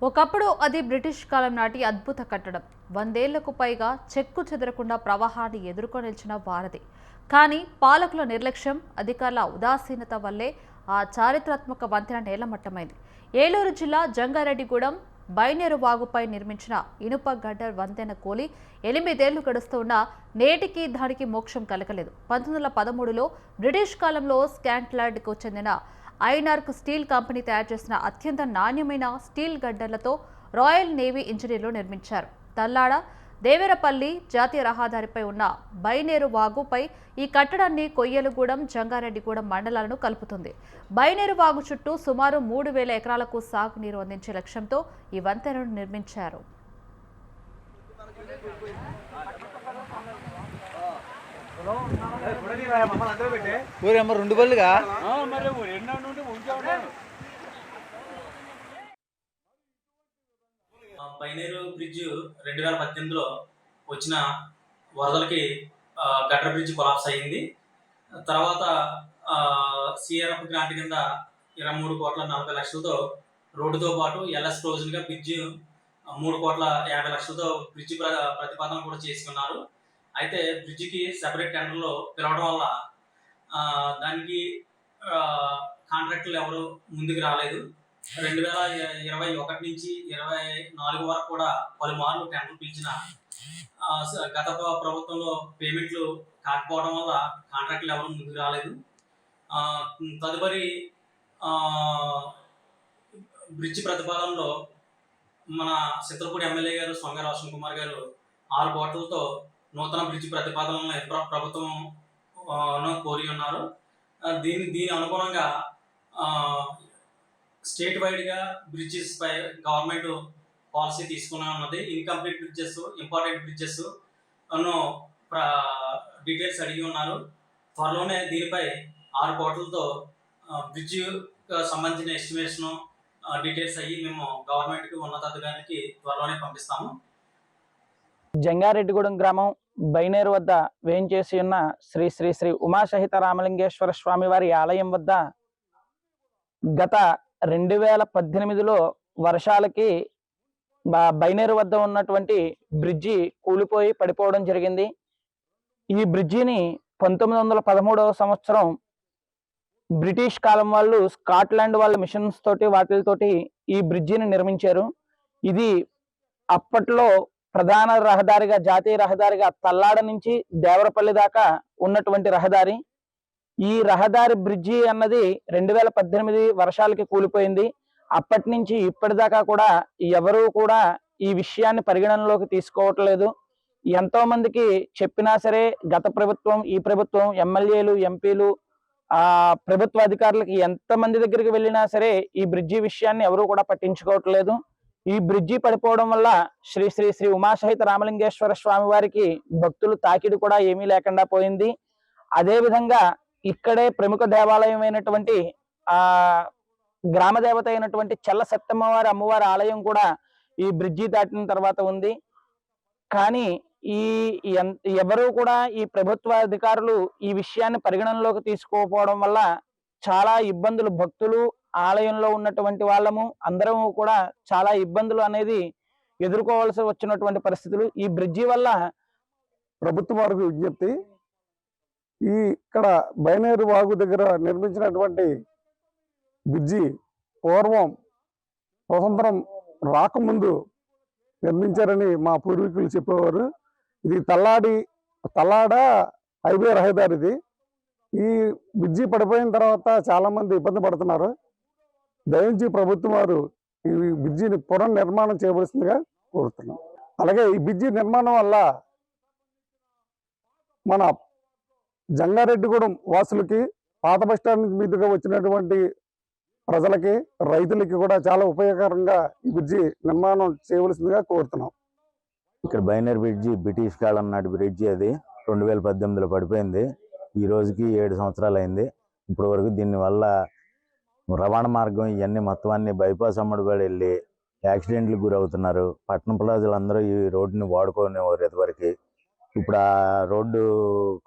ఒకప్పుడు అది బ్రిటిష్ కాలం నాటి అద్భుత కట్టడం. 100 ఏళ్లకు పైగా చెక్కు చెదరకుండా ప్రవాహాన్ని ఎదుర్కొని నిలిచిన వారధి. కానీ పాలకుల నిర్లక్ష్యం, అధికారుల ఉదాసీనత వల్లే ఆ చారిత్రాత్మక వంతెన నేలమట్టమైంది. ఏలూరు జిల్లా జంగారెడ్డిగూడెం బైనేరు వాగుపై నిర్మించిన ఇనుప గడ్డర్ వంతెన కూలి 8 ఏళ్లు గడుస్తున్నా నేటికి దానికి మోక్షం కలగలేదు. 1913లో బ్రిటిష్ కాలంలో స్కాట్లాండ్కు చెందిన ఐనార్క్ స్టీల్ కంపెనీ తయారు చేసిన అత్యంత నాణ్యమైన స్టీల్ గడ్డర్లతో రాయల్ నేవీ ఇంజనీర్లు నిర్మించారు. తల్లాడ దేవరపల్లి జాతీయ రహదారిపై ఉన్న బైనేరు వాగుపై ఈ కట్టడాన్ని కొయ్యలగూడెం, జంగారెడ్డిగూడెం మండలాలను కలుపుతుంది. బైనేరు వాగు చుట్టూ సుమారు 3000 ఎకరాలకు సాగునీరు అందించే లక్ష్యంతో ఈ వంతెనను నిర్మించారు. బైనేరు బ్రిడ్జ్ 2018లో వచ్చిన వరదలకి గటర్ బ్రిడ్జ్ కొలాప్స్ అయ్యింది. తర్వాత సిఆర్ఎఫ్ గ్రాంట్ కింద 23,40,00,000తో రోడ్డుతో పాటు ఎల్ఎస్ క్లోజ్గా బ్రిడ్జ్ 3,50,00,000తో బ్రిడ్జ్ ప్రతిపాదన కూడా చేసుకున్నారు. అయితే బ్రిడ్జికి సెపరేట్ టెండర్లో పిలవడం వల్ల దానికి కాంట్రాక్టులు ఎవరు ముందుకు రాలేదు. 2021 నుంచి 24 వరకు కూడా పలుమార్లు టెండర్లు పిలిచిన గత ప్రభుత్వంలో పేమెంట్లు కాకపోవడం వల్ల కాంట్రాక్టులు ఎవరు ముందుకు రాలేదు. తదుపరి బ్రిడ్జ్ ప్రతిపాదనలో మన చిత్రపూడి ఎమ్మెల్యే గారు సొంగ రోషన్ కుమార్ గారు 6 కోట్లతో నూతన బ్రిడ్జ్ ప్రతిపాదనలను ప్రభుత్వం కోరి ఉన్నారు. దీని అనుగుణంగా స్టేట్ వైడ్గా బ్రిడ్జెస్ పై గవర్నమెంట్ పాలసీ తీసుకుని ఉన్నది. ఇన్కంప్లీట్ బ్రిడ్జెస్, ఇంపార్టెంట్ బ్రిడ్జెస్ అన్నో డీటెయిల్స్ అడిగి ఉన్నారు. త్వరలోనే దీనిపై 6 కోట్లతో బ్రిడ్జ్ సంబంధించిన ఎస్టిమేషన్ డీటెయిల్స్ అయ్యి మేము గవర్నమెంట్కి ఉన్నతాధికారికి త్వరలోనే పంపిస్తాము. జంగారెడ్డిగూడెం గ్రామం బైనేరు వద్ద వేయించేసి ఉన్న శ్రీ శ్రీ శ్రీ ఉమాసహిత రామలింగేశ్వర స్వామి వారి ఆలయం వద్ద గత 2018లో వర్షాలకి బైనేరు వద్ద ఉన్నటువంటి బ్రిడ్జి కూలిపోయి పడిపోవడం జరిగింది. ఈ బ్రిడ్జిని 1913వ సంవత్సరం బ్రిటిష్ కాలం వాళ్ళు స్కాట్లాండ్ వాళ్ళ మిషన్స్ తోటి వాటితోటి ఈ బ్రిడ్జిని నిర్మించారు. ఇది అప్పట్లో ప్రధాన రహదారిగా, జాతీయ రహదారిగా తల్లాడ నుంచి దేవరపల్లి దాకా ఉన్నటువంటి రహదారి. ఈ రహదారి బ్రిడ్జి అన్నది 2018 వర్షాలకి కూలిపోయింది. అప్పటి నుంచి ఇప్పటిదాకా కూడా ఎవరూ కూడా ఈ విషయాన్ని పరిగణనలోకి తీసుకోవట్లేదు. ఎంతో మందికి చెప్పినా సరే గత ప్రభుత్వం, ఈ ప్రభుత్వం, ఎమ్మెల్యేలు, ఎంపీలు, ప్రభుత్వ అధికారులకి ఎంతమంది దగ్గరికి వెళ్ళినా సరే ఈ బ్రిడ్జి విషయాన్ని ఎవరూ కూడా పట్టించుకోవట్లేదు. ఈ బ్రిడ్జి పడిపోవడం వల్ల శ్రీ శ్రీ శ్రీ ఉమాసహిత రామలింగేశ్వర స్వామి వారికి భక్తులు తాకిడి కూడా ఏమీ లేకుండా పోయింది. అదేవిధంగా ఇక్కడే ప్రముఖ దేవాలయం అయినటువంటి గ్రామ దేవత అయినటువంటి చెల్ల సత్తమ్మవారి అమ్మవారి ఆలయం కూడా ఈ బ్రిడ్జి దాటిన తర్వాత ఉంది. కానీ ఎవరు కూడా ఈ ప్రభుత్వ అధికారులు ఈ విషయాన్ని పరిగణనలోకి తీసుకోకపోవడం వల్ల చాలా ఇబ్బందులు, భక్తులు, ఆలయంలో ఉన్నటువంటి వాళ్ళము అందరం కూడా చాలా ఇబ్బందులు అనేది ఎదుర్కోవాల్సి వచ్చినటువంటి పరిస్థితులు. ఈ బ్రిడ్జి వల్ల ప్రభుత్వ వారికి విజ్ఞప్తి, ఇక్కడ బైనేరు వాగు దగ్గర నిర్మించినటువంటి బ్రిడ్జి పూర్వం స్వతంత్రం రాకముందు నిర్మించారని మా పూర్వీకులు చెప్పేవారు. ఇది తల్లాడ హైవే రహదారిది. ఈ బ్రిడ్జి పడిపోయిన తర్వాత చాలామంది ఇబ్బంది పడుతున్నారు. దయించి ప్రభుత్వం వారు ఈ బ్రిడ్జిని పునర్నిర్మాణం చేయవలసిందిగా కోరుతున్నాం. అలాగే ఈ బ్రిడ్జి నిర్మాణం వల్ల మన జంగారెడ్డిగూడెం వాసులకి, పాత బస్టాండ్ మీదుగా వచ్చినటువంటి ప్రజలకి, రైతులకి కూడా చాలా ఉపయోగకరంగా ఈ బ్రిడ్జి నిర్మాణం చేయవలసిందిగా కోరుతున్నాం. ఇక్కడ బైనేరు బ్రిడ్జి బ్రిటిష్ కాలం నాటి బ్రిడ్జి. అది 2018లో పడిపోయింది. ఈ రోజుకి 7 సంవత్సరాలు అయింది. ఇప్పటి వరకు దీనివల్ల రవాణా మార్గం ఇవన్నీ మొత్తం అన్ని బైపాస్ అమ్మడిపడి వెళ్ళి యాక్సిడెంట్లకు గురవుతున్నారు. పట్టణ ప్రజలందరూ ఈ రోడ్డుని వాడుకునేవారు ఇదివరకు. ఇప్పుడు ఆ రోడ్డు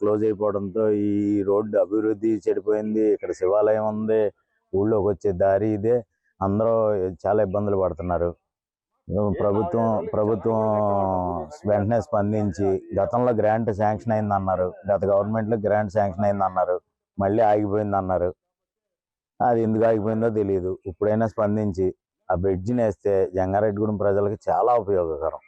క్లోజ్ అయిపోవడంతో ఈ రోడ్డు అభివృద్ధి చెడిపోయింది. ఇక్కడ శివాలయం ఉంది, ఊళ్ళోకి వచ్చే దారి ఇదే. అందరూ చాలా ఇబ్బందులు పడుతున్నారు. ప్రభుత్వం వెంటనే స్పందించి గతంలో గ్రాంట్ శాంక్షన్ అయిందన్నారు, గత గవర్నమెంట్లో గ్రాంట్ శాంక్షన్ అయిందన్నారు, మళ్ళీ ఆగిపోయిందన్నారు. అది ఎందుకు ఆగిపోయిందో తెలియదు. ఇప్పుడైనా స్పందించి ఆ బ్రిడ్జిని వేస్తే జంగారెడ్డిగూడెం ప్రజలకి చాలా ఉపయోగకరం.